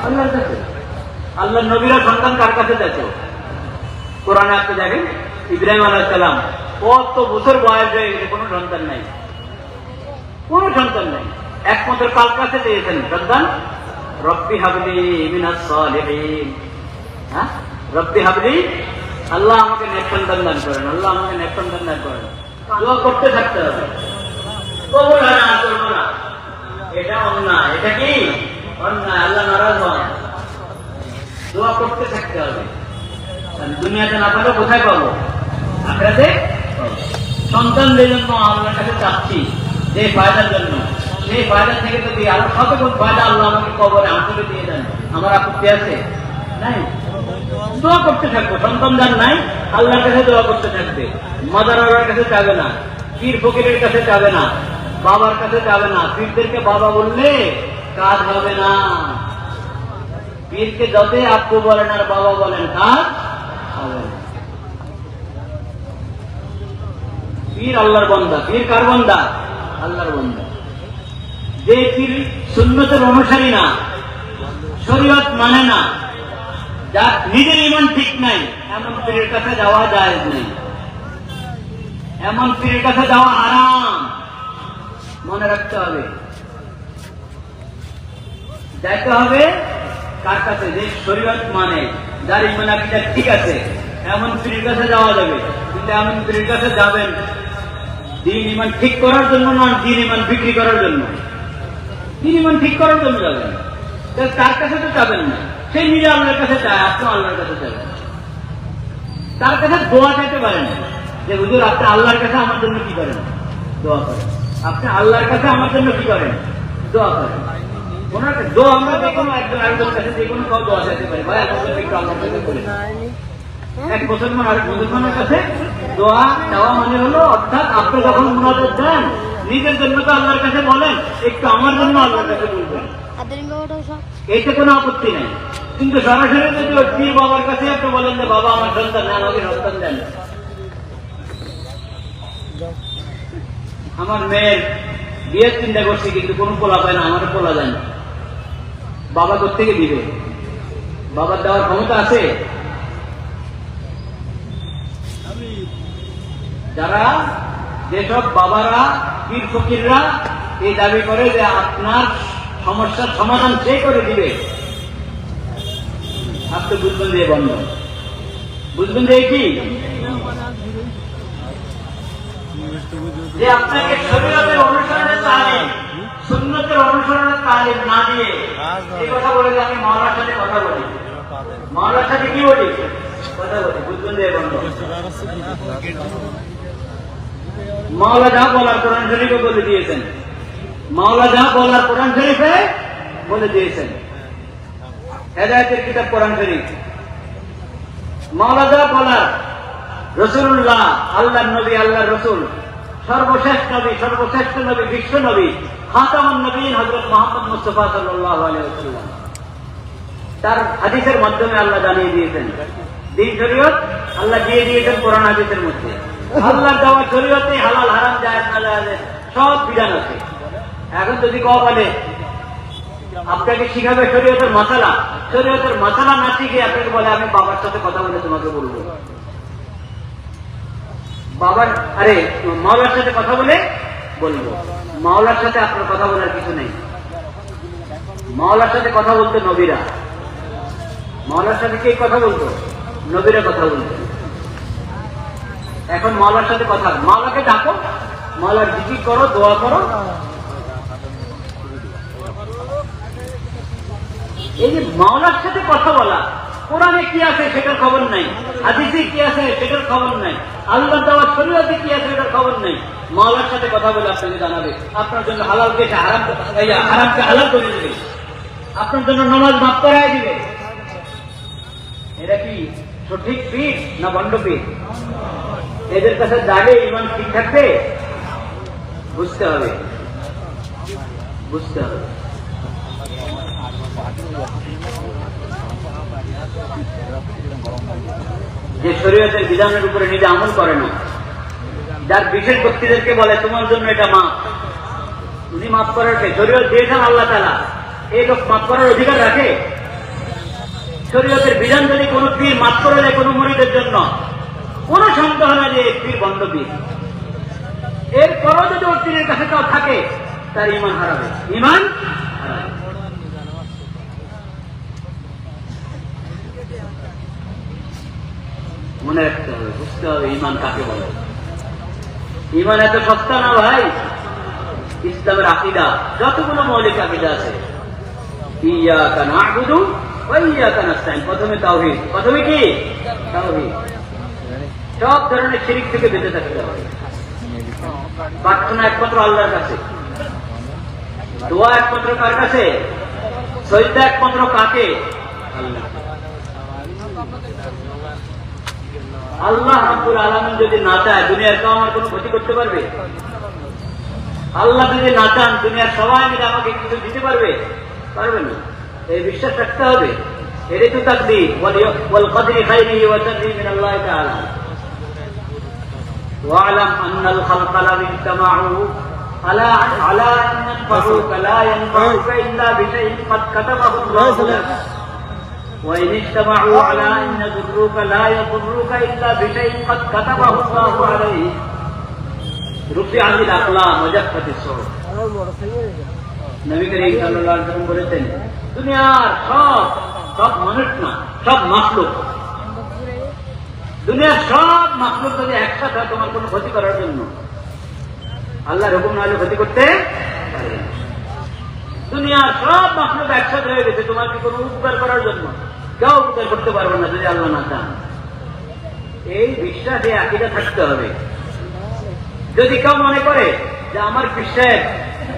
আল্লাহর কাছে। আল্লাহ নবীরা সন্তান কার কাছে যাচ্ছে? কোরআনে আপনি দেখেন ইব্রাহিম আলাইহিস সালাম কত বছর বয়স হয়ে গেছে, কোনো সন্তান নাই, কোনো সন্তান নাই। একমাত্র কার কাছে চেয়েছেন সন্তান? রব্বি হাবলি মিনাস সালিহিন। হ্যাঁ, রব্বি হাবলি, আল্লাহ আমাকে নেক সন্তান দান করেন, আল্লাহ আমাকে নেক সন্তান দান করেন। দোয়া করতে থাকতে হবে। কবুল হয় না করবো না, এটা অন্যায়। এটা কি অন্যায়? আল্লাহ নারাজ হন। দোয়া করতে থাকতে হবে। দুনিয়াতে না পারলে কোথায় পাবো? আখিরাতে পাবো। সন্তানদের জন্য আল্লাহর কাছে চাচ্ছি যে ফায়দার জন্য, সেই ফায়দা থেকে যদি আরো শতগুণ ফায়দা আল্লাহ আমাকে কবরে আমাকে দিয়ে দেন, আমার আপত্তি আছে? নাই। দোয়া করতে থাকবো। সন্তান যার নাই আল্লাহর কাছে দোয়া করতে থাকবে। মাদারার কাছে যাবে না, পীর ফকিরের কাছে যাবে না, বাবার কাছে যাবে না। পীরদেরকে বাবা বললে কাজ হবে না। পীরকে যতই আপু বলেন আর বাবা বলেন, কাজ হবে না। পীর আল্লাহর বান্দা। পীর কার বান্দা? আল্লাহর বান্দা। যে পীর সুন্নতের অনুসারী না, শরীয়ত মানে না, যার নিজের ঈমান ঠিক নাই, এমন পীরের কাছে যাওয়া জায়েজ নেই। এমন পীরের কাছে যাওয়া হারাম। মনে রাখতে হবে। যাইতে হবে কার কাছে? যে শরীয়ত মানে, যার ঈমান আকীদা ঠিক আছে, এমন পীরের কাছে যাওয়া যাবে। কিন্তু এমন পীরের কাছে যাবেন দিন ঈমান ঠিক করার জন্য না, দিন ঈমান বিক্রি করার জন্য। দিন ঈমান ঠিক করার জন্য যাবেন, তার কাছে তো যাবেন না। সে নিজে আল্লাহর কাছে যায়, আপনি আল্লাহর কাছে যাবেন। তার কাছে দোয়া চাইতে পারেন যে হুজুর আপনি আল্লাহর কাছে আমার জন্য কি করেন? দোয়া করেন। আপনি আল্লাহর কাছে আমার জন্য কি করেন? দোয়া করেন। ওনার দোয়া আমরা যে কোনো একজন আরেকজনের কাছে যে কোনো সব দোয়া চাইতে পারি। ভাই আপনার একটু আল্লাহর কাছে করি। এক মুসলমান আরেক মুসলমানের কাছে দোয়া চাওয়া মানে হলো, অর্থাৎ আপনি যখন মুনাজাত দেন নিজের জন্য তো আল্লাহর কাছে বলেন, একটু আমার জন্য আল্লাহর কাছে বলবেন, এতে কোনো আপত্তি নেই। কিন্তু সরাসরি যদি পীর বাবার কাছে আপনি বলেন যে বাবা আমার সন্তান নেন, আমাকে সন্তান দেন, আমার মেয়ের বিয়ের চিন্তা করছি কিন্তু কোনো পোলা পায় না, আমার পোলা যায় না, বাবা কোত্থেকে দিবে? বাবার দেওয়ার ক্ষমতা আছে? যারা যেসব বাবারা পীর ফকিররা এই দাবি করে যে আপনার সমস্যার সমাধান সে করে দিবে, আপনি বুঝবেন যে বন্ধ, বুঝবেন যে কি যে আপনাকে শরীয়তের অনুসরণের তালিম, সুন্নতের অনুসরণের তালিম না দিয়ে এই কথা বলে যে আমি মাওলার সাথে কথা বলি, মাওলার সাথে কি বলি? কথা বলি। বুঝবেন যে বন্ধ। মাওলা যা বলার কোরআন শরীফে বলে দিয়েছেন, মাওলা যা বলার কোরআন শরীফে বলে দিয়েছেন। হেদায়েতের কিতাব কোরআন শরীফ। মাওলা যা বলার, রাসূলুল্লাহ আল্লাহর নবী, আল্লাহর রাসূল, সর্বশেষ নবী, সর্বশ্রেষ্ঠ নবী, বিশ্ব নবী, খাতামুন নবীন হযরত মুহাম্মদ মুস্তাফা সাল্লাল্লাহু আলাইহি ওয়াসাল্লাম, তার হাদিসের মাধ্যমে আল্লাহ জানিয়ে দিয়েছেন। দিন শরীয়ত আল্লাহ দিয়ে দিয়েছেন কোরআন হাদিসের মধ্যে। আল্লাহর দেওয়া শরীয়তে হালাল হারাম জায়েজ না জায়েজ সব বিধান আছে। এখন যদি কেউ বলে আপনাকে শিখাবে শরীয়তের মাসালা, শরীয়তের মাসালা না শিখে আপনাকে বলে আমি বাবার সাথে কথা বলে তোমাকে বলবো, বাবার আরে মাওলার সাথে কথা বলে বলবো। মাওলার সাথে আপনার কথা বলার কিছু নেই। মাওলার সাথে কথা বলতো নবীরা। মাওলার সাথে কে কথা বলতো? নবীরা কথা বলতো। এখন মাওলার সাথে কথা, মাওলাকে ডাকো, মাওলার জিকির করো, দোয়া করো। এই যে মাওলার সাথে কথা বলা, কোরআনে কি আছে সেটার খবর নাই, হাদিসে কি আছে সেটার খবর নাই, আল্লাহর দেওয়া শরীয়তে কি আছে সেটার খবর নাই। মাওলার সাথে কথা বলে আপনাকে জানাবে, আপনার জন্য হালালকে হারাম, হারামকে হালাল করে দিবে, আপনার জন্য নামাজ মাফ করাই দিবে। এরা কি সঠিক পীর না ভণ্ড পীর? এদের কাছে যাবে ঈমান ঠিক থাকবে? বুঝতে হবে, বুঝতে হবে। যে শরীয়তের বিধানের উপরে নিজে আমল করে না, যার বিশেষ ব্যক্তিদেরকে বলে তোমার জন্য এটা মাফ, উনি মাফ করার কে? শরীয়ত দিয়েছেন আল্লাহ তাআলা, এই লোক মাফ করার অধিকার রাখে? শরীয়তের বিধান যদি কোনো পীর মাফ করে দেয় কোনো মুরিদের জন্য, কোন সন্দেহ না যে পীর বন্ধ পীর। এরপরও যদি ওর পীরের কাছে কেউ থাকে তার ইমান হারাবে, ইমান হারাবে। মনে রাখতে হবে, বুঝতে হবে ইমান কাকে বলে। ইমান এত সস্তা না ভাই। ইসলামের আকীদা যতগুলো মৌলিক আকীদা আছে, ইয়াকা না'বুদু ওয়া ইয়াকা নাস্তাইন, প্রথমে তাওহীদ। প্রথমে কি? তাওহীদ। সব ধরনের শিরক থেকে বেঁচে থাকতে হবে। প্রার্থনা একমাত্র আল্লাহর কাছে, দোয়া একমাত্র কার কাছে, সজদা একমাত্র কাকে? আল্লাহ। আল্লাহ রাব্বুল আলামিন যদি না চায় দুনিয়ার কেউ আমার কোনো ক্ষতি করতে পারবে? আল্লাহ যদি না চান দুনিয়ার সবাই মিলে আমাকে কিছু দিতে পারবে? পারবে না। এই বিশ্বাস রাখতে হবে। এটাই তো তাকদীর, ওয়াল কদরি খাইরিহি ওয়া শাররিহি মিনাল্লাহি তাআলা। ওয়া'লাম আন্নাল খালকা লা ইজতামাউ আলা আন ইয়ানফাউকা লা ইয়ানফাউকা ইল্লা বিশাইইন ক্বাদ কাতাবাহু আল্লাহু লাক ওয়া ইন ইজতামাউ আলা আন ইয়াদুররুকা লা ইয়াদুররুকা ইল্লা বিশাইইন ক্বাদ কাতাবাহু আল্লাহু আলাইহি। রুফিআতিল আকলাম ওয়া জাফফাতিস সুহুফ। নবী করিম সাল্লাল্লাহু আলাইহি ওয়াসাল্লাম বলেছেন, দুনিয়ার সব মানুষ না, সব মাখলুক, দুনিয়ার সব মাখলুক যদি একসাথে তোমার কোনো ক্ষতি করার জন্য, আল্লাহর হুকুম না হলে ক্ষতি করতে পারবে না। দুনিয়ার সব মাখলুক একসাথে হয়ে গেছে তোমাকে কোনো উপকার করার জন্য, কেউ উপকার করতে পারবে না যদি আল্লাহ না চান। এই বিশ্বাসে আকীদা থাকতে হবে। যদি কেউ মনে করে যে আমার পীর সাহেব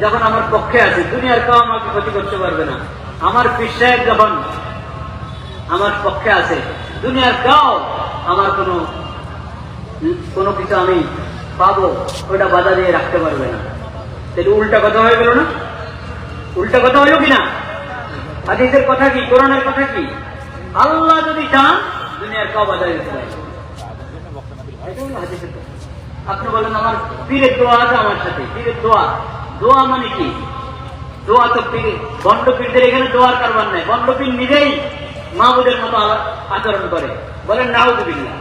যখন আমার পক্ষে আছে দুনিয়ার কেউ আমাকে ক্ষতি করতে পারবে না, আমার পীর সাহেব যখন আমার পক্ষে আছে দুনিয়ার কেউ আমার কোনো কিছু আমি পাবো ওটা বাধা দিয়ে রাখতে পারবে না, তাহলে উল্টা কথা হয়ে গেল না? উল্টা কথা হলো কিনা? হাদিসের কথা কি, কোরআনের কথা কি? আল্লাহ যদি চান দুনিয়ার কেউ বাধা দিতে পারবে। হাদিসের কথা। আপনি বলেন আমার পীরের দোয়া আছে আমার সাথে, পীরের দোয়া, দোয়া মানে কি? দোয়া তো পীর, বন্ড পীরদের এখানে দোয়ার কারবার নাই। বন্ড পীর নিজেই মাহবুদের মতো আচরণ করে, বলেন নাউযুবিল্লাহ।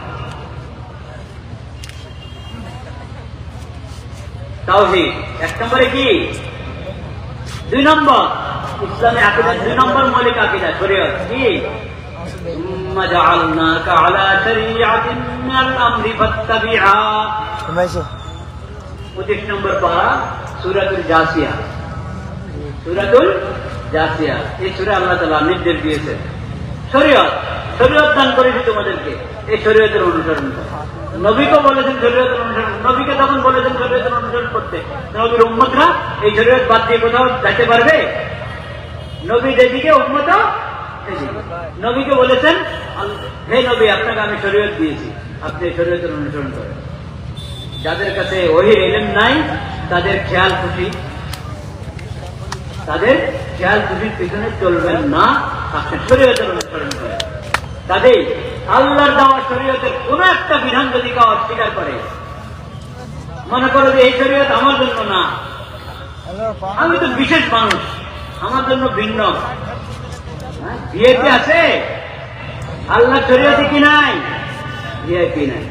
তাওহীদ এক নম্বরে কি? 2 নম্বর ইসলামে আকীদা, 2 নম্বর মৌলিক আকীদা শরীয়ত কি? সুম্মা জাআলনাকা আলা শরীআতিন মিনাল আমরি ফাত্তাবি'হা। 25 নম্বর পারা, সূরাতুল জাসিয়া। সূরাতুল জাসিয়া, এই সূরা আল্লাহ তাআলা নির্দেশ দিয়েছেন শরীয়ত দান করেছি তোমাদেরকে, এই শরীয়তের অনুসরণ করো। নবীকে বলেছেন শরীয়তের অনুসরণ, নবীকে তখন বলেছেন শরীয়তের অনুসরণ করতে। নবীর উম্মতরা এই শরীয়ত বাদ দিয়ে কোথাও যাইতে পারবে? নবী যেদিকে উম্মত সেদিকে। নবীকে বলেছেন, হে নবী আপনাকে আমি শরীয়ত দিয়েছি, আপনি শরীয়তের অনুসরণ করেন। যাদের কাছে ওহীর ইলম নাই তাদের খেয়াল খুশির পিছনে চলবেন না, আপনি শরীয়তের অনুসরণ করেন। কাজেই আল্লাহর দেওয়া শরীয়তের কোন একটা বিধান যদি কেউ অস্বীকার করে, মনে করো যে এই শরীয়ত আমার জন্য না, আমি তো বিশেষ মানুষ, আমার জন্য ভিন্ন। ভিআইপি আছে, আল্লাহ শরীয়তে কি নাই? ভিআইপি নাই।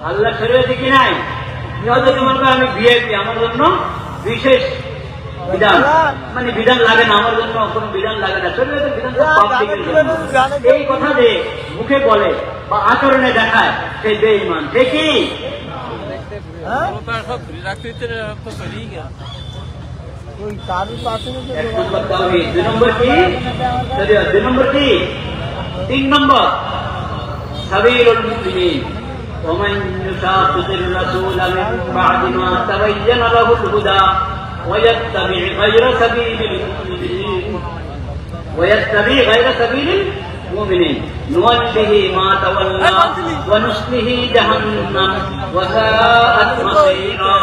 আল্লাহ শরীয়তে কি নাই? যদি মনে করেন আমি ভিআইপি, আমার জন্য বিশেষ বিধান, মানে বিধান লাগে না, আমার জন্য কোনো বিধান লাগে না, শরীয়তের বিধান পাবলিকের জন্য। এই কথা যে মুখে বলে বা আচরণে দেখায় সে বেঈমান। সে কি? 2 নম্বর কি? 2 নম্বর কি? 3 নম্বর সাবিলুল মুমিনিন। ومن يشاقق الرسول من بعد ما تبين له الهدى ويتبع غير سبيل المؤمنين نوله ما تولى ونصله جهنم وساءت مصيرا।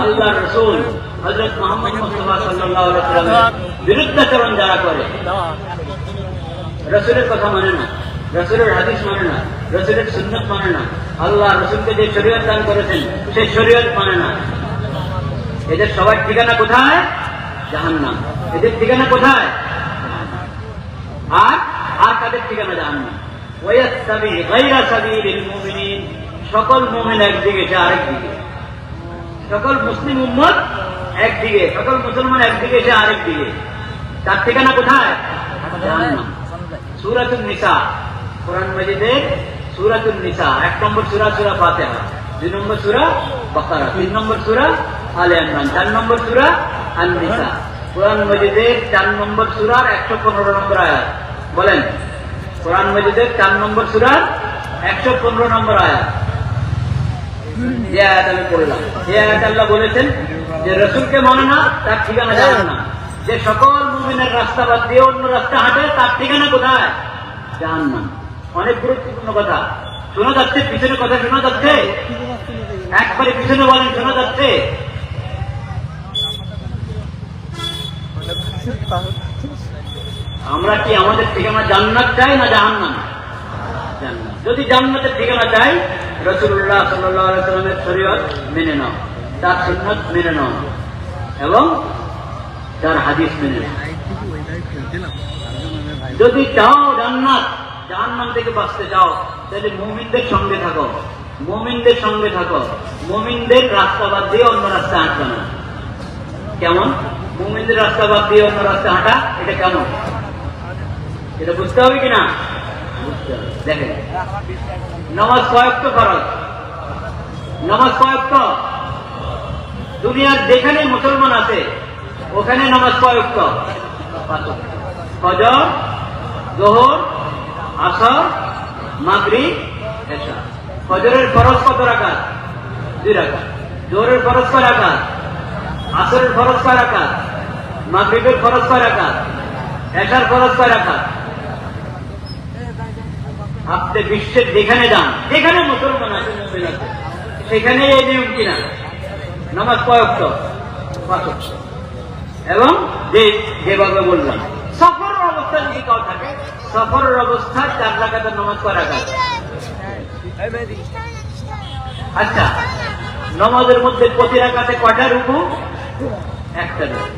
আল্লাহ রাসূল হযরত মুহাম্মদ মুস্তাফা সাল্লাল্লাহু আলাইহি ওয়াসাল্লামের বিরুদ্ধাচরণ যারা করে, রাসূলের কথা মানে না, রাসূলের হাদিস মানে না, রাসূলের সুন্নাত মানে না, আল্লাহ রাসূলকে যে শরীয়ত দান করেছেন সেই শরীয়ত মানে না, এদের সবার ঠিকানা কোথায়? জাহান্নাম। এদের ঠিকানা কোথায়? আর আর কাদের ঠিকানা জাহান্নাম। ওয়ায়াত্তাবি গায়রা সাবিলিল মুমিনিন, সকল মুমিন একদিকে, সে আরেকদিকে। সকল মুসলিম উম্মত একদিকে, সকল মুসলমান একদিকে, সে আরেকদিকে। তার ঠিকানা কোথায়? জাহান্নাম। সূরাতুন নিসা, কোরআন মাজিদের সূরাতুন নিসা, 1 নম্বর সূরা সূরা ফাতিহা, 2 নম্বর সূরা বাকারা, 3 নম্বর সূরা আলে ইমরান, 4 নম্বর সূরা আন-নিসা। কোরআন মাজিদের 4 নম্বর সূরার 115 নম্বর আয়াত। বলেন, কোরআন মাজিদের 4 নম্বর সূরার 115 নম্বর আয়াত। যে আয়াত আমি পড়লাম, এই আয়াত আল্লাহ বলেছেন যে রাসূলকে মানে না, তার ঠিকানা জাহান্নাম। যে সকল মুমিনের রাস্তা বাদ দিয়ে অন্য রাস্তা হাঁটে, তার ঠিকানা কোথায়? জাহান্নাম। অনেক গুরুত্বপূর্ণ কথা শোনা যাচ্ছে, পিছনে কথা শোনা যাচ্ছে, একবারে পিছনে বলেন, শোনা যাচ্ছে? আমরা কি আমাদের ঠিকানা জান্নাত চাই না জাহান্নাম? জান্নাত। যদি জান্নাতের ঠিকানা চাই, রাসূলুল্লাহ সাল্লাল্লাহু আলাইহি ওয়াসাল্লামের শরীয়ত মেনে নাও, তার সুন্নাত মেনে নাও এবং তার হাদিস মেনে নাও। যদি চাও জান্নাত, জাহান্নাম থেকে বাঁচতে চাও, তাহলে মুমিনদের সঙ্গে থাকো, মুমিনদের সঙ্গে থাকো। মুমিনদের রাস্তা বাদ দিয়ে অন্য রাস্তা হাঁটবে না। কেমন? মুমিনদের রাস্তা বাদ দিয়ে অন্য রাস্তা হাঁটা, এটা কেমন? এটা বুঝতে হবে কিনা? বুঝতে হবে। দেখেন, নামাজ কয়েকটা ফরজ, নামাজ কয়েকটা। দুনিয়ার যেখানে মুসলমান আছে ওখানে নামাজ কয়েকটা? ফজর, যোহর, আসর, মাগরিব, এশা। ফজরের ফরজ কত রাকাত? 2 রাকাত। যোহরের ফরজ কয় রাকাত? আসরের ফরজ কয় রাকাত? মাগরিবের ফরজ কয় রাকাত? এশার ফরজ কয় রাকাত? আপনি বিশ্বের যেখানে যান, যেখানে মুসলমান আছে, মুমিন আছে, সেখানে এই নিয়ম কিনা? নামাজ কয়েকট? 5 ওয়াক্ত। এবং যেভাবে বললাম, সফরের অবস্থা যদি কাউ থাকে, সফরের অবস্থায় 4 রাকাতের নামাজ কয় রাকাত? আচ্ছা, নামাজের মধ্যে প্রতি রাকাতে কয়টা রুকু? 1টা রুকু।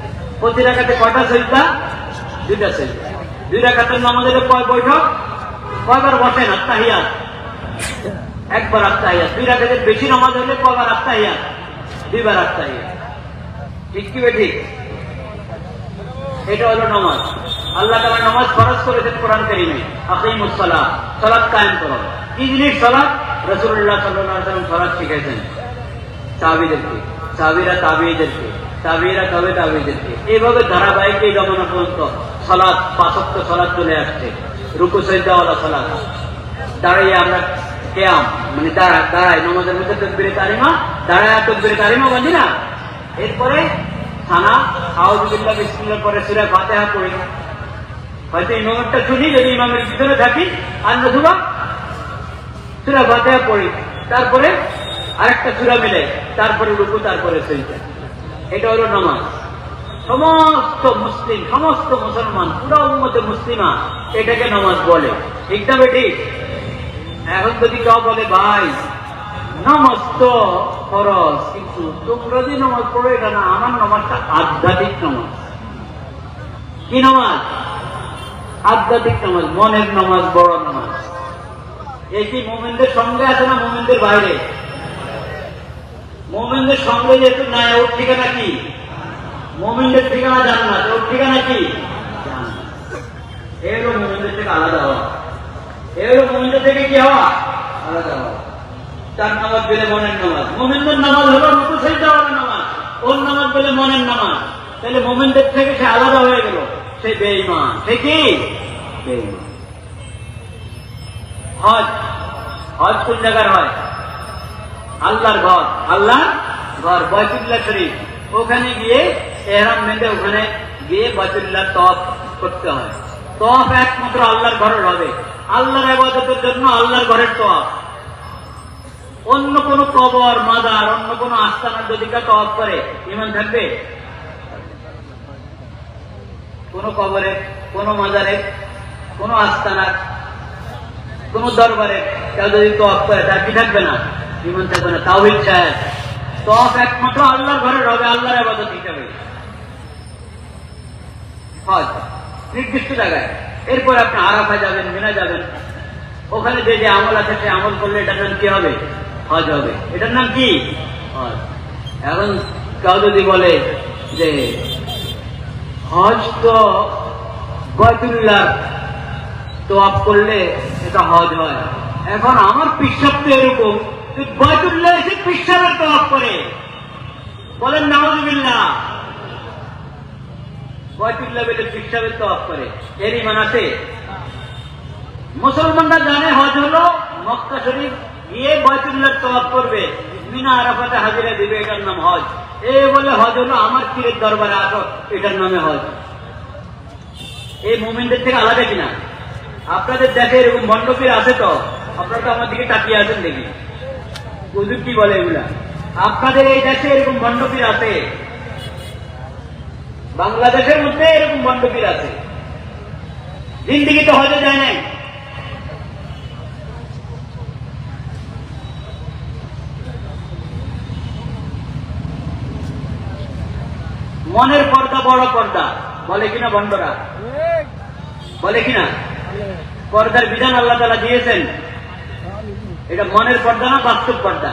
প্রতি রাকাতে কয়টা সিজদা? 2টা সিজদা। 2 রাকাতের নামাজের কয় বৈঠক? কয়বার বসেন? আত্তাহিয়াত, 1বার আত্তাহিয়াত। 2 রাকাতের বেশি নামাজ হলে কয়বার আত্তাহিয়াত? 2বার আত্তাহিয়াত। ঠিক কি ঠিক? এটা হলো নামাজ। আল্লাহ তাআলা নামাজ ফরজ করেছেন কোরআন কারীমে, আকিমুস সালাত, সালাত কায়েম করো। কি জিনিস সালাত? রাসূলুল্লাহ সাল্লাল্লাহু আলাইহি ওয়াসাল্লাম সালাত শিখাইছেন সাহাবীদেরকে, সাহাবীরা তাবেঈদেরকে, তাবেঈরা তাবেঈদেরকে। এইভাবে ধারাবাহিক এই জমানা পর্যন্ত সালাত, 5 ওয়াক্ত সালাত চলে আসছে। রুকু সিজদাওয়ালা সালাত। দাঁড়িয়ে আমরা কিয়াম, মানে দাঁড়ায় নামাজের মধ্যে তাকবীরে তাহরিমা, দাঁড়ায় তাকবীরে তাহরিমা বাঁধি না। এরপরে থানা আউযু বিল্লাহি বিসমিল্লাহ পরে সূরা ফাতিহা পড়ি। হয়তো ইমামেরটা শুনি, যদি ইমামের পিছনে থাকি, আর নতুবা সূরা ফাতিহা পড়ি, তারপরে আরেকটা সূরা মিলে, তারপরে রুকু, তারপরে সিজদা। এটা হলো নামাজ। সমস্ত মুসলিম, সমস্ত মুসলমান, পুরো উম্মতে মুসলিমা এটাকে নামাজ বলে। ঠিক না বেঠিক? এখন যদি কেউ বলে, ভাই নামাজ তো ফরজ, কিন্তু তোমরা যে নামাজ পড়ো এটা না, আমার নামাজটা আধ্যাত্মিক নামাজ। কি নামাজ? আধ্যাত্মিক নামাজ, মনের নামাজ, বড় নামাজ। এই কি মুমিনদের সঙ্গে আছে না মুমিনদের বাইরে? মুমিনদের সঙ্গে যেহেতু নাই, ওর ঠিকানা কি? মুমিনদের ঠিকানা জান্নাত, ওর ঠিকানা কি? এই হলো মুমিনদের থেকে আলাদা হওয়া। এই হলো মুমিনদের থেকে কি হওয়া? আলাদা হওয়া। 4 নামাজ পেলে মনের নামাজ। মুমিনদের নামাজ হলো রুকু সিজদাওয়ালা নামাজ, ওর নামাজ পেলে মনের নামাজ। তাহলে মুমিনদের থেকে সে আলাদা হয়ে গেল, সে বেঈমান। সে কি? বেঈমান। হজ, হজ কোন জায়গার হয়? আল্লাহর ঘর, আল্লাহর ঘর, বাইতুল্লাহ শরীফ। ওখানে গিয়ে ইহরাম বেঁধে ওখানে গিয়ে বাইতুল্লাহ তওয়াফ করতে হয়। তওয়াফ একমাত্র আল্লাহর ঘরের হবে, আল্লাহর ইবাদতের জন্য আল্লাহর ঘরের তওয়াফ। অন্য কোন কবর, মাজার, অন্য কোন আস্তানার যদি কেউ তওয়াফ করে, ঈমান থাকবে? কোন কবরে, কোন মাজারে, কোন আস্তানার, কোন দরবারে কেউ যদি তওয়াফ করে, তার কি থাকবে না? ঈমান থাকবে না। তাওহীদ চায়। তওয়াফ একমাত্র আল্লাহর ঘরের হবে, আল্লাহর ইবাদত হিসাবে। হজ নির্দিষ্ট জায়গায়, এরপর আপনি আরাফা যাবেন, মিনা যাবেন, ওখানে যে যে আমল আছে সে আমল করলে এটার নাম কি হবে? হজ হবে। এটার নাম কি? হজ। এখন কেউ যদি বলে যে হজ তো বাইতুল্লাহ তোয়াফ করলে এটা হজ হয়, এখন আমার পিসাব তো এরকম বাইতুল্লাহ এসে পিসাবের তোয়াফ করে, বলেন নাউযুবিল্লাহ। বাইতুল্লাহ বলে পিসাবের তোয়াফ করে, এর ঈমান আছে? মুসলমানরা জানে হজ হলো মক্কা শরীফ গিয়ে বাইতুল্লাহ তোয়াফ করবে, মিনা আরাফাতে হাজিরা দিবে, এটার নাম হজ। বলে হজ হলো আমার পীরের দরবারে আসো, এটার নামে হজ। এই মুমিনদের থেকে আলাদা কিনা? আপনাদের দেখে এরকম ভণ্ড পীর আছে তো, আপনারা তো আমার দিকে তাকিয়ে আছেন দেখি, হুজুর কি বলে এগুলা? আপনাদের এই দেশে এরকম ভণ্ড পীর আছে, বাংলাদেশের মধ্যে এরকম ভণ্ড পীর আছে, জিন্দিগি তো হজে যায় নাই। মনের পর্দা বড় পর্দা বলে কিনা ভণ্ডরা? বলে কিনা? পর্দার বিধান আল্লাহ তাআলা দিয়েছেন, এটা মনের পর্দা না বাস্তব পর্দা?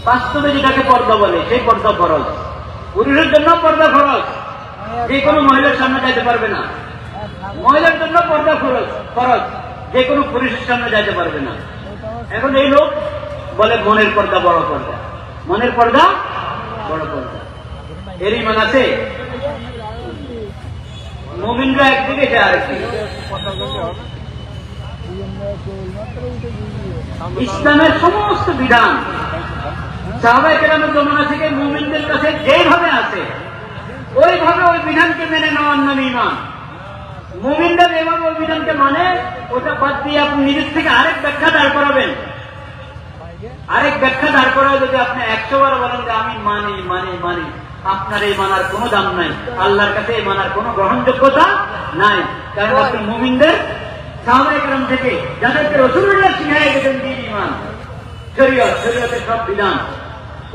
বাস্তবে যেটাকে পর্দা বলে সেই পর্দা ফরজ। পুরুষের জন্য পর্দা ফরজ, যে কোনো মহিলার সামনে যাইতে পারবে না। মহিলার জন্য পর্দা ফরজ, যে কোনো পুরুষের সামনে যাইতে পারবে না। এখন এই লোক বলে মনের পর্দা বড় পর্দা, মনের পর্দা বড় পর্দা। এর ঈমান আছে? মুমিনরা একদিকে যায় আরেকদিকে। ইসলামের সমস্ত বিধান সাহাবায়ে কেরামের জমানা থেকে মুমিনদের কাছে যেভাবে আছে ওইভাবে ওই বিধানকে মেনে নেওয়ার নাম ঈমান। মুমিনরা যেভাবে ওই বিধানকে মানে, ওটা বাদ দিয়ে আপনি নিজের থেকে আরেক ব্যাখ্যা দাঁড় করাবেন, আরেক ব্যাখ্যা দাঁড় করায় যদি আপনি 100 বার বলেন যে আমি মানি মানি মানি, আপনার এই মানার কোনো দাম নাই, আল্লাহর কাছে এই মানার কোনো গ্রহণযোগ্যতা নাই। কারণ আপনি মুমিনদের সাহাবায়ে কেরাম থেকে যাদেরকে রাসূলুল্লাহ শিখাইয়া গেছেন দ্বীন ঈমান, শরীয়তের সব বিধান,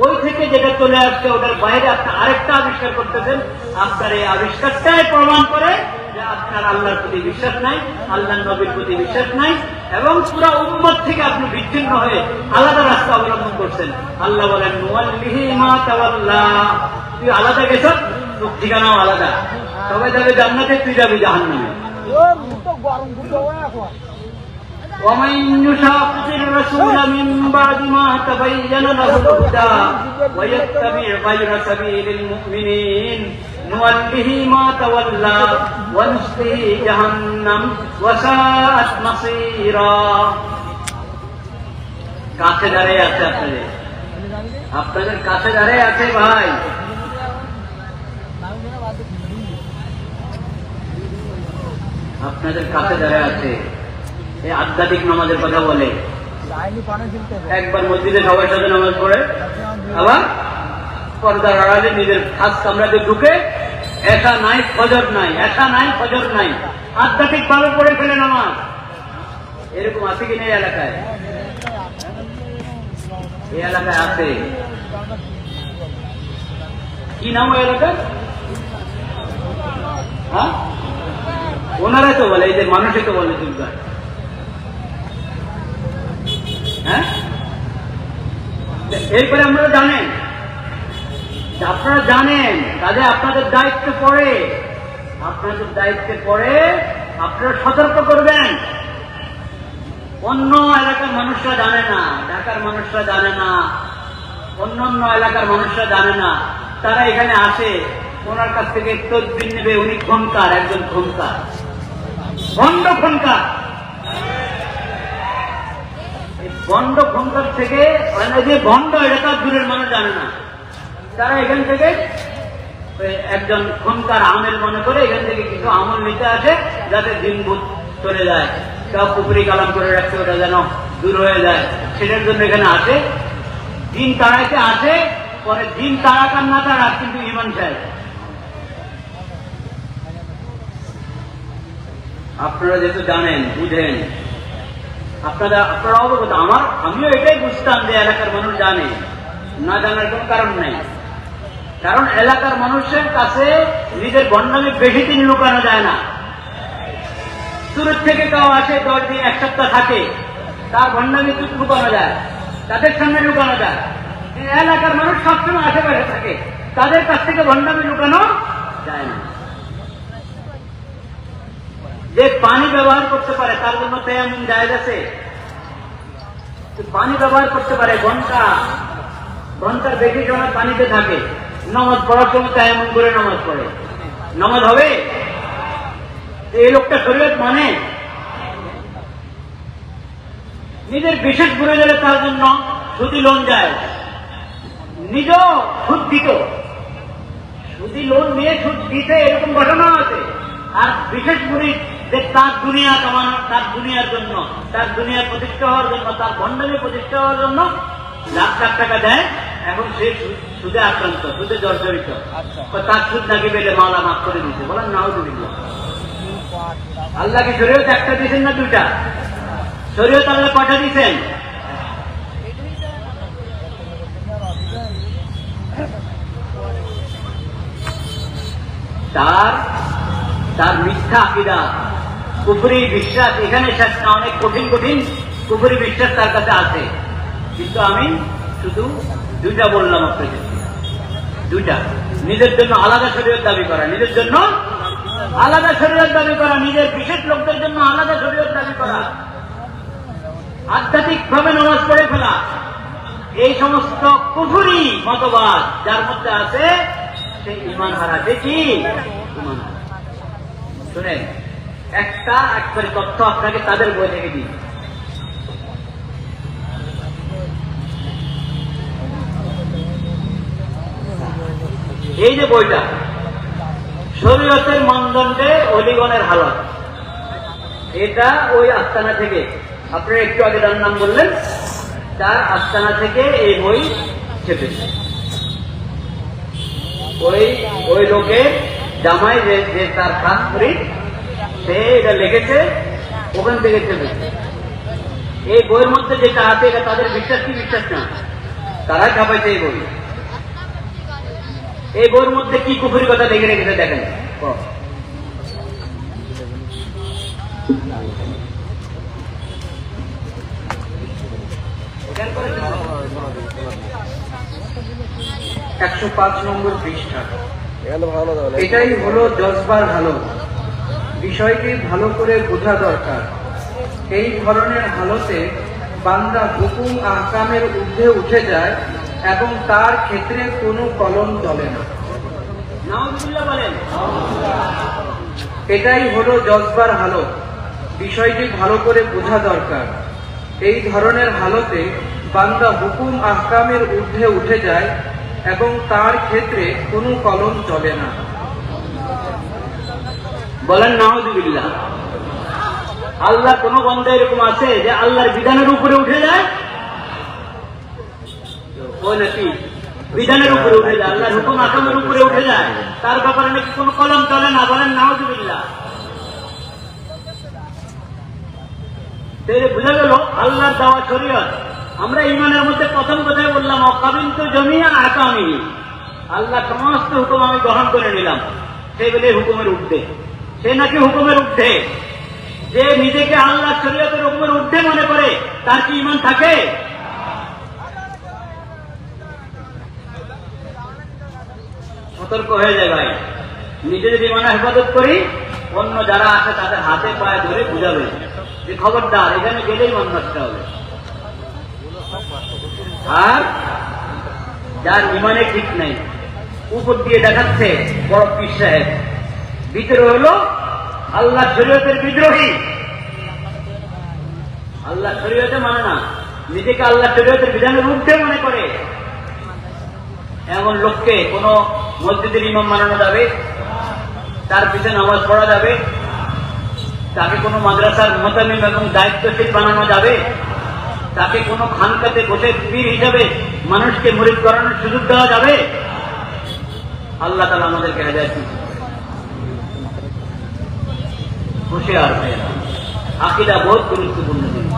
ওই থেকে যেটা চলে আসছে ওটার বাইরে আপনি আরেকটা আবিষ্কার করতেছেন। আপনার এই আবিষ্কারটাই প্রমাণ করে যে আপনার আল্লাহর প্রতি বিশ্বাস নাই, আল্লাহর নবীর প্রতি বিশ্বাস নাই, এবং পুরো উম্মত থেকে আপনি বিচ্ছিন্ন হয়ে আলাদা রাস্তা অবলম্বন করছেন। আল্লাহ বলেন নুওয়াল্লিহি মা তাওয়াল্লা, তুই আলাদা গেছ, তোর ঠিকানাও আলাদা। সবাই যাবে জান্নাতে, তুই যাবি জাহান্নামে। ومن يشاقق الرسول من بعد ما تبين له الهدى ويتبع غير سبيل المؤمنين نوله ما تولى ونصله جهنم وساءت مصيرا। কাছে দাঁড়িয়ে আছে আপনাদের কাছে দাঁড়িয়ে আছে ভাই, আপনাদের কাছে দাঁড়িয়ে আছে। এই আধ্যাত্মিক নামাজের কথা বলে, একবার মসজিদে সবার সাথে নামাজ পড়ে, আবার পর্দার আড়ালে নিজের খাস কামরাতে ঢুকে এশা নাই ফজর নাই, এশা নাই ফজর নাই, আধ্যাত্মিক ভাবে পড়ে ফেলে নামাজ। এরকম আছে কিনা এই এলাকায়? এই এলাকায় আছে। কি নাম ওই এলাকার? হ্যাঁ, ওনারাই তো বলে, এই যে মানুষই তো বলে দুর্গা। হ্যাঁ, এরপরে আপনারা জানেন, আপনারা জানেন কাজে আপনাদের দায়িত্বে পড়ে, আপনাদের দায়িত্বে পড়ে আপনারা সতর্ক করবেন। অন্য এলাকার মানুষরা জানে না, ঢাকার মানুষরা জানে না, অন্য অন্য এলাকার মানুষরা জানে না, তারা এখানে আসে, ওনার কাছ থেকে তদবির নেবে, উনি খনকার, একজন খনকার, ভণ্ড খনকার। ভণ্ড খনকার থেকে যে ভণ্ড, এটা তার দূরের মানুষ জানে না, তারা এখান থেকে একজন খনকার আমেল মনে করে এখান থেকে কিছু আমল নিতে আসে, যাতে দিন চলে যায়, কেউ পুকুরি কালাম করে রাখছে, ওটা যেন দূর হয়ে যায়, সেটার জন্য এখানে আসে, দিন তাড়াইতে আসে। পরে দিন তাড়াকার না তাড়াক, কিন্তু ঈমান চায়। আপনারা যেহেতু জানেন, বুঝেন, আপনারা অবগত। আমিও এটাই বুঝতাম যে এলাকার মানুষ জানে, না জানার কোন কারণ নাই। কারণ এলাকার মানুষের কাছে নিজের ভণ্ডামি বেশি দিন লুকানো যায় না। দূরের থেকে কেউ আসে 10 দিন 1 সপ্তাহ থাকে, তার ভণ্ডামি লুকানো যায়, তাদের সামনে লুকানো যায়। এলাকার মানুষ সবসময় আশেপাশে থাকে, তাদের কাছ থেকে ভণ্ডামি লুকানো যায় না। যে পানি ব্যবহার করতে পারে তার জন্য তায়াম্মুম জায়েজ আছে। পানি ব্যবহার করতে পারে, ঘন্টার বেশি সময় পানিতে থাকে, নামাজ পড়ার সময় তায়াম্মুম করে নামাজ পড়ে, নামাজ হবে? এই লোকটা শরীয়ত মানে? নিজের বিশেষ প্রয়োজনে তার জন্য সুদি লোন যায়, নিজেও সুদ দিত, সুদি লোন নিয়ে সুদ দিতে, এরকম ঘটনা আছে। আর বিশেষ মুরিদ যে তার দুনিয়া কামানো, তার দুনিয়ার জন্য, তার দুনিয়া প্রতিষ্ঠা হওয়ার জন্য, তার ভণ্ডামি প্রতিষ্ঠা হওয়ার জন্য লাখ লাখ টাকা দেয়, এখন সে সুদে আক্রান্ত, সুদে জর্জরিত। তার সুদ নাকি পেলে মাওলা মাফ করে দিচ্ছে। বলেন নাউজুবিল্লাহ। আল্লাহ কি শরীয়ত একটা দিয়েছেন না 2টা? শরীয়ত আল্লাহ কয়টা দিয়েছেন? তার মিথ্যা আকীদা, কুফরি বিশ্বাস এখানে শেষ না, অনেক কঠিন কঠিন কুফরি বিশ্বাস তার কাছে আছে। কিন্তু আমি শুধু 2টা বললাম আপনাকে, 2টা। নিজের জন্য আলাদা শরীয়ত দাবি করা, নিজের জন্য আলাদা শরীয়ত দাবি করা, নিজের বিশেষ লোকদের জন্য আলাদা শরীয়ত দাবি করা, আধ্যাত্মিক ভাবে নামাজ পড়ে ফেলা, এই সমস্ত কুফরি মতবাদ যার মধ্যে আছে সেই ঈমান হারা। সে কি ঈমান হারা? শুনেন, একবারে তথ্য আপনাকে তাদের বই থেকে দিই। এই যে বইটা, শরীয়তের মানদণ্ডে অলিগণের হালত, এটা ওই আস্তানা থেকে, আপনারা একটু আগে তার নাম বললেন, তার আস্তানা থেকে এই বই ছেপেছে। ওই লোকের জামাই যে তার খাস করি, সে এটা লিখেছে, ওখান থেকে ছেপেছে। এই বইয়ের মধ্যে যেটা আছে এটা তাদের বিশ্বাস কি বিশ্বাস না, তারাই ছাপাইছে এই বই। এই বইয়ের মধ্যে কি কুফরি কথা লিখে রেখেছে দেখেন। নম্বর পৃষ্ঠা। এটাই হলো জজবার হালত, বিষয়টি ভালো করে বোঝা দরকার। এই ধরনের হালতে বান্দা হুকুম আহকামের ঊর্ধ্বে উঠে যায় এবং তার ক্ষেত্রে কোনো কলম চলে না। এটাই হলো জজবার হালত, বিষয়টি ভালো করে বোঝা দরকার। এই ধরনের হালতে বান্দা হুকুম আহকামের ঊর্ধ্বে উঠে যায় এবং তার ক্ষেত্রে কোনো কলম চলে না। বলেন নাউযুবিল্লাহ। আল্লাহ কোন বান্দা এরকম আছে যে আল্লাহর বিধানের উপরে উঠে যায়? ওই নাকি বিধানের উপরে উঠে যায়, আল্লাহর হুকুম আহকামের উপরে উঠে যায়, তার ব্যাপারে নাকি কোনো কলম চলে না? বলেন নাউযুবিল্লাহ। বুঝা গেল আল্লাহর দেওয়া শরীয়ত। আমরা ঈমানের মধ্যে প্রথম কথাই বললাম, অকাবিন্তু জমিয়া আহকামি, আল্লাহ সমস্ত হুকুম আমি গ্রহণ করে নিলাম, সেই বলে হুকুমের ঊর্ধ্বে। সে নাকি হুকুমের ঊর্ধ্বে, যে নিজেকে আল্লাহ শরীয়তের হুকুমের ঊর্ধ্বে মনে করে, তার কি ঈমান থাকে? সতর্ক হয়ে যায় ভাই। নিজে যদি ঈমান হেফাজত করি, অন্য যারা আছে তাদের হাতে পায়ে ধরে বুঝাবে যে খবরদার, এখানে গেলেই মন নষ্ট হবে। আর যার ঈমানে ঠিক নাই, উপর দিয়ে দেখাচ্ছে বড় পীর সাহেব, ভিতরে হলো আল্লাহ শরীয়তের বিদ্রোহী, আল্লাহ শরীয়তে মানে না, নিজেকে আল্লাহ শরীয়তের বিধানের ঊর্ধ্বে মনে করে, এমন লোককে কোন মসজিদের ইমাম বানানো যাবে? তার পিছনে নামাজ পড়া যাবে? তাকে কোনো মাদ্রাসার মুতামিম এবং দায়িত্বশীল বানানো যাবে? তাকে কোনো খানকাতে বসে পীর হিসাবে মানুষকে মুরিদ করানোর সুযোগ দেওয়া যাবে? আল্লাহ তাআলা আমাদেরকে হেদায়েত দিন। হুঁশিয়ার ভাইয়েরা, আকীদা বহুত গুরুত্বপূর্ণ জিনিস,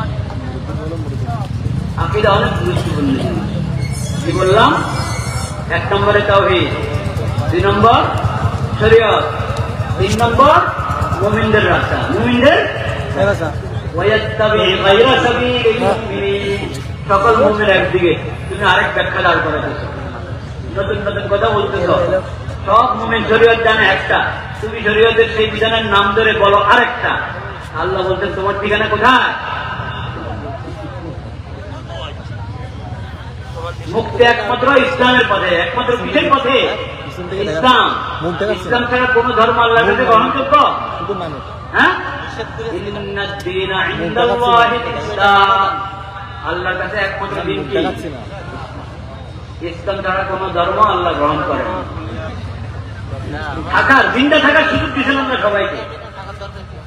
আকীদা অনেক গুরুত্বপূর্ণ জিনিস। কি বললাম? 1 নম্বরে তাওহীদ, 2 নম্বর শরীয়ত, 3 নম্বর মুমিনদের রাস্তা। মুমিনদের ওয়ায়াত্তাবি গায়রা সাবিলিল মুমিনিন, সকল মুমিন একদিকে, তুমি আরেক ব্যাখ্যা দাঁড় করে দিচ্ছ, নতুন নতুন কথা বলতেছ। সব মুমিন শরীয়ত জানে একটা, তুমি শরীয়তের সেই বিধানের নাম ধরে বলো আরেকটা। আল্লাহ বলছেন তোমার ঠিকানা কোথায়? মুক্তি একমাত্র ইসলামের পথে, একমাত্র বিশেষ পথে ইসলাম। ইসলাম ছাড়া কোন ধর্ম আল্লাহর কাছে গ্রহণযোগ্য? হ্যাঁ, ইন্নাদ-দীনা ইনদাল্লাহিল ইসলাম, আল্লাহর কাছে একমাত্র দিন কি? ইসলাম ছাড়া কোন ধর্ম আল্লাহ গ্রহণ করেন থাকার, দিনটা থাকার সুযোগ দিয়েছেন আমরা সবাইকে।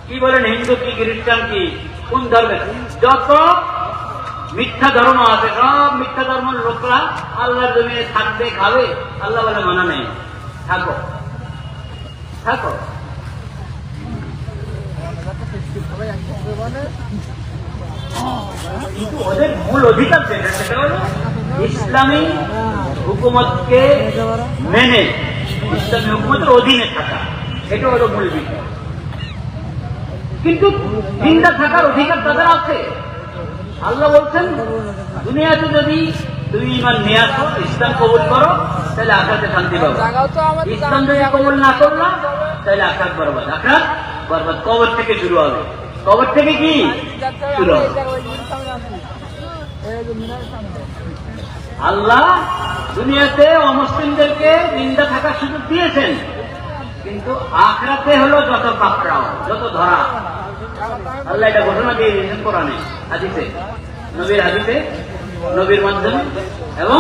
কি বলেন, হিন্দু কি, খ্রিস্টান কি, কোন ধর্মের, যত মিথ্যা ধর্ম আছে সব মিথ্যা ধর্মের লোকরা আল্লাহর জমিনে থাকবে, খাবে। আল্লাহ বলে মানা নেই, থাকো থাকো। কিন্তু ওদের মূল অধিকার যেটা, সেটা হলো ইসলামী হুকুমতকে মেনে ইসলামী হুকুমতের অধীনে থাকা, এটা হলো মূল বিষয়। কিন্তু জিন্দা থাকার অধিকার তাদের আছে। আল্লাহ বলছেন দুনিয়াতে যদি তুমি ইমান নিয়ে আসো, ইসলাম কবুল করো, তাহলে আখরাতে শান্তি পাবো। ইসলাম যদি কবুল না করলো তাহলে আখরাত বরবাদ। আখরাত বরবাদ কবর থেকে শুরু হবে। কবর থেকে কি শুরু হবে? আল্লাহ দুনিয়াতে অমুসলিমদেরকে জিন্দা থাকার সুযোগ দিয়েছেন, কিন্তু আখরাতে হলো যত পাকড়াও, যত ধরা। আল্লাহ এটা ঘোষণা দিয়ে দিয়েছেন কোরআনে, হাদিসে, নবীর হাদিসে, নবীর মাধ্যমে, এবং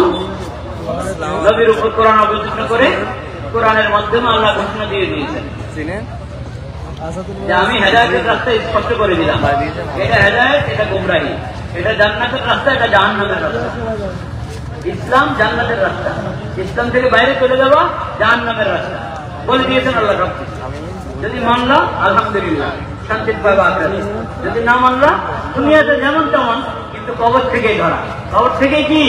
নবীর উপর কোরআন অবতীর্ণ করে কোরআনের মাধ্যমে আল্লাহ ঘোষণা দিয়ে দিয়েছেন যে আমি হেদায়েতের রাস্তা স্পষ্ট করে দিলাম। এটা হেদায়েত, এটা গুমরাহি, এটা জান্নাতের রাস্তা, এটা জাহান্নামের রাস্তা। ইসলাম জান্নাতের রাস্তা, ইসলাম থেকে বাইরে চলে যাওয়া জাহান্নামের রাস্তা বলে দিয়েছেন আল্লাহ রাব্বুল। যদি মানলাম আলহামদুলিল্লাহ, শান্তি পাবে আখেরাতে। যদি না মানলাম দুনিয়াতে যেমন তেমন, কিন্তু কবর থেকেই ধরা, কবর থেকে কি